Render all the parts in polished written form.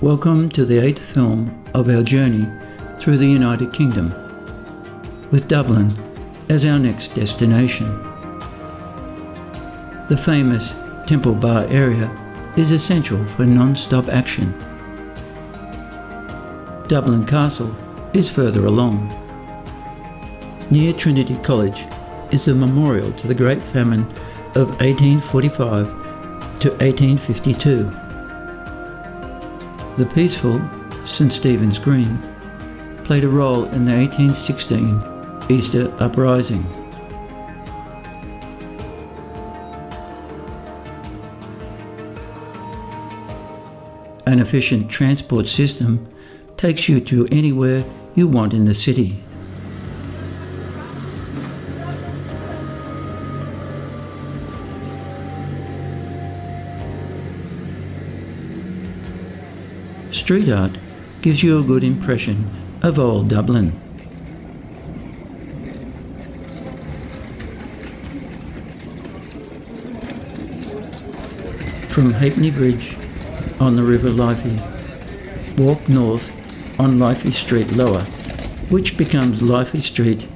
Welcome to the 8th film of our journey through the United Kingdom, with Dublin as our next destination. The famous Temple Bar area is essential for non-stop action. Dublin Castle is further along. Near Trinity College is a memorial to the Great Famine of 1845 to 1852. The peaceful St Stephen's Green played a role in the 1816 Easter Uprising. An efficient transport system takes you to anywhere you want in the city. Street art gives you a good impression of old Dublin. From Halfpenny Bridge on the River Liffey, walk north on Liffey Street Lower, which becomes Liffey Street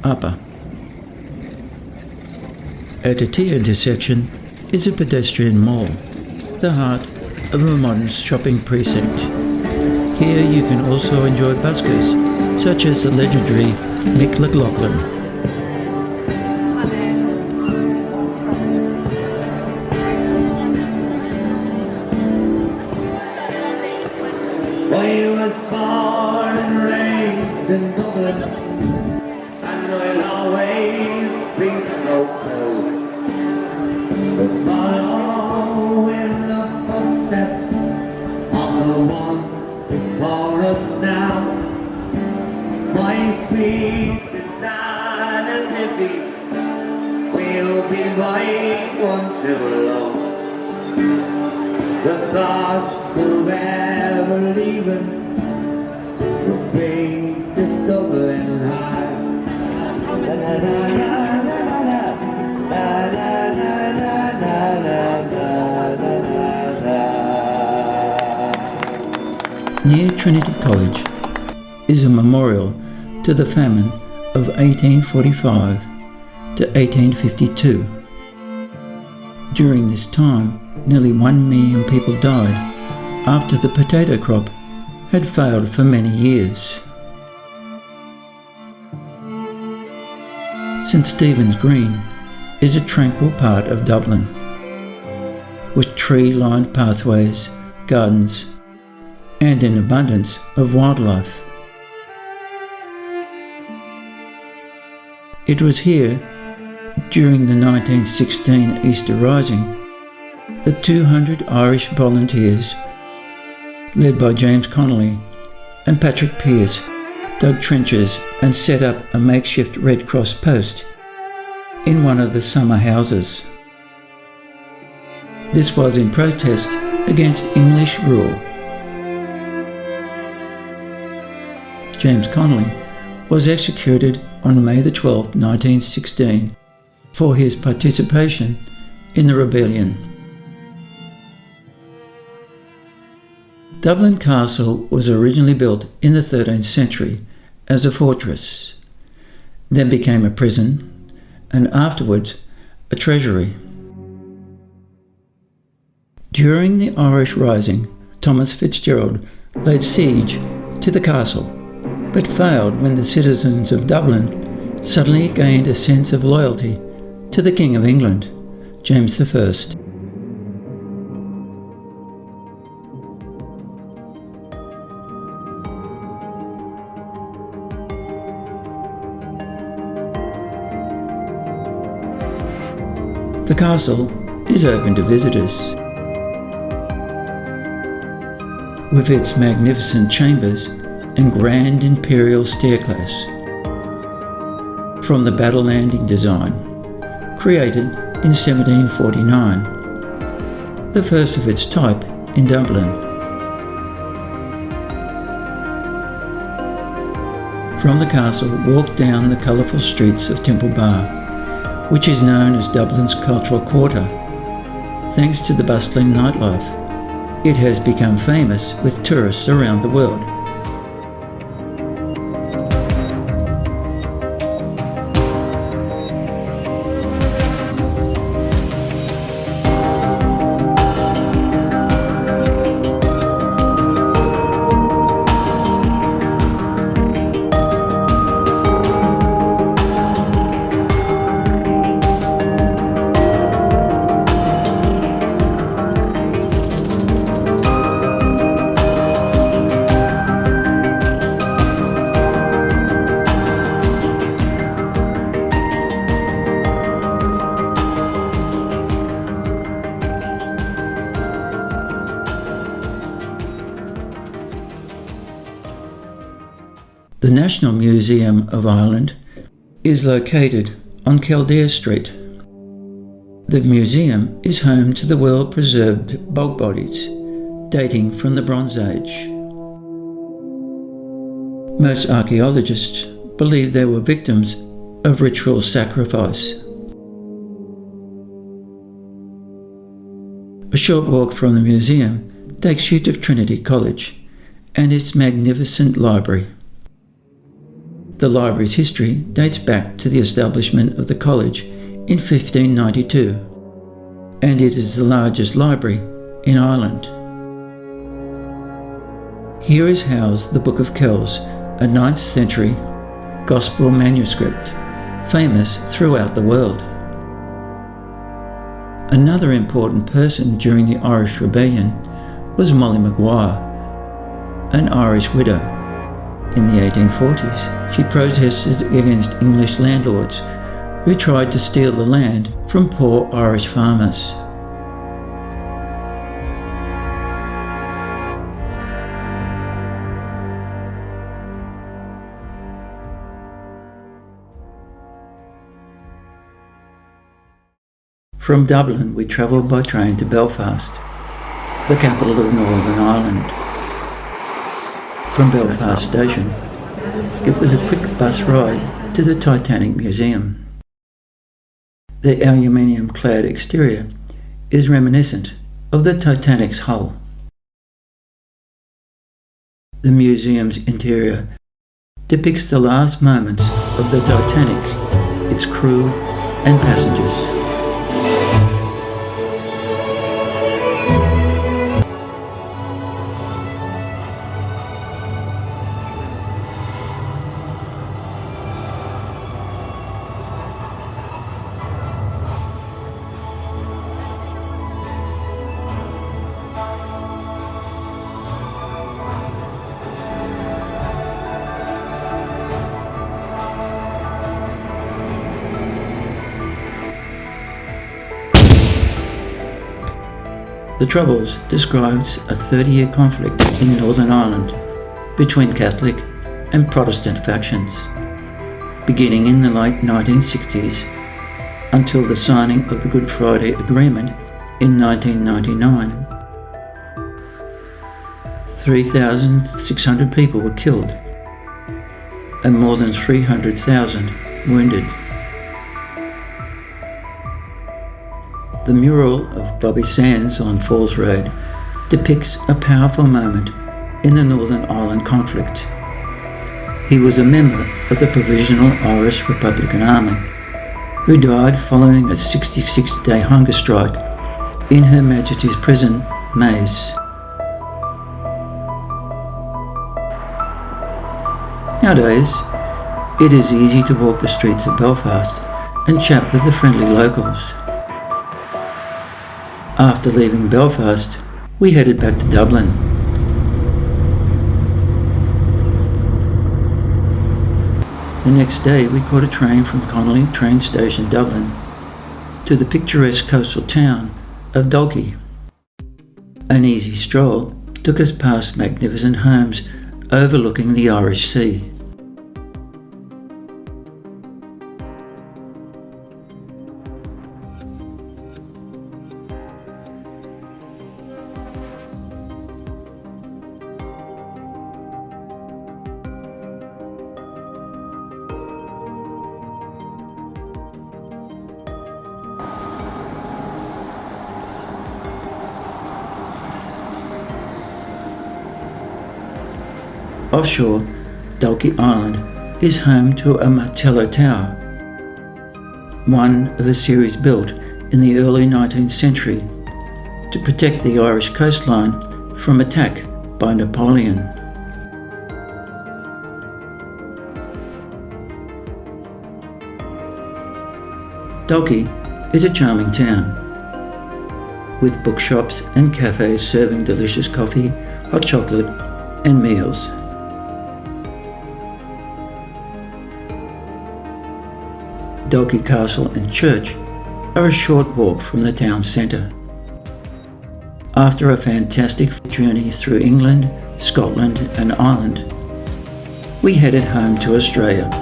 Upper. At a T intersection is a pedestrian mall, the heart of a modern shopping precinct. Here you can also enjoy buskers such as the legendary Mick McLaughlin. I was born and raised in Dublin, and I'll always be so proud to follow in the footsteps of the one before us now. My sweet Stan and Nippy will be my one to love. The thoughts of ever leaving will bring this Dublin high. Da da da da da da da da da da da da. Near Trinity College is a memorial to the famine of 1845 to 1852. During this time, nearly 1 million people died after the potato crop had failed for many years. St Stephen's Green is a tranquil part of Dublin, with tree-lined pathways, gardens, and an abundance of wildlife. It was here, during the 1916 Easter Rising, that 200 Irish volunteers, led by James Connolly and Patrick Pearse, dug trenches and set up a makeshift Red Cross post in one of the summer houses. This was in protest against English rule. James Connolly was executed on May 12, 1916, for his participation in the rebellion. Dublin Castle was originally built in the 13th century as a fortress, then became a prison, and afterwards a treasury. During the Irish Rising, Thomas Fitzgerald laid siege to the castle, but failed when the citizens of Dublin suddenly gained a sense of loyalty to the King of England, James I. The castle is open to visitors, with its magnificent chambers and grand imperial staircase, from the battle landing design, created in 1749, the first of its type in Dublin. From the castle, walk down the colourful streets of Temple Bar, which is known as Dublin's cultural quarter, thanks to the bustling nightlife, It has become famous with tourists around the world. The National Museum of Ireland is located on Kildare Street. The museum is home to the well-preserved bog bodies dating from the Bronze Age. Most archaeologists believe they were victims of ritual sacrifice. A short walk from the museum takes you to Trinity College and its magnificent library. The library's history dates back to the establishment of the college in 1592, and it is the largest library in Ireland. Here is housed the Book of Kells, a 9th century Gospel manuscript, famous throughout the world. Another important person during the Irish Rebellion was Molly Maguire, an Irish widow. In the 1840s, she protested against English landlords who tried to steal the land from poor Irish farmers. From Dublin, we travelled by train to Belfast, the capital of Northern Ireland. From Belfast Station, it was a quick bus ride to the Titanic Museum. The aluminium-clad exterior is reminiscent of the Titanic's hull. The museum's interior depicts the last moments of the Titanic, its crew and passengers. The Troubles describes a 30-year conflict in Northern Ireland between Catholic and Protestant factions, beginning in the late 1960s until the signing of the Good Friday Agreement in 1999. 3,600 people were killed and more than 300,000 wounded. The mural of Bobby Sands on Falls Road depicts a powerful moment in the Northern Ireland conflict. He was a member of the Provisional Irish Republican Army, who died following a 66-day hunger strike in Her Majesty's Prison, Maze. Nowadays, it is easy to walk the streets of Belfast and chat with the friendly locals. After leaving Belfast, we headed back to Dublin. The next day we caught a train from Connolly train station, Dublin, to the picturesque coastal town of Dalkey. An easy stroll took us past magnificent homes overlooking the Irish Sea. Offshore, Dalkey Island is home to a Martello Tower, one of a series built in the early 19th century to protect the Irish coastline from attack by Napoleon. Dalkey is a charming town, with bookshops and cafes serving delicious coffee, hot chocolate and meals. Dalkey Castle and Church are a short walk from the town centre. After a fantastic journey through England, Scotland and Ireland, we headed home to Australia.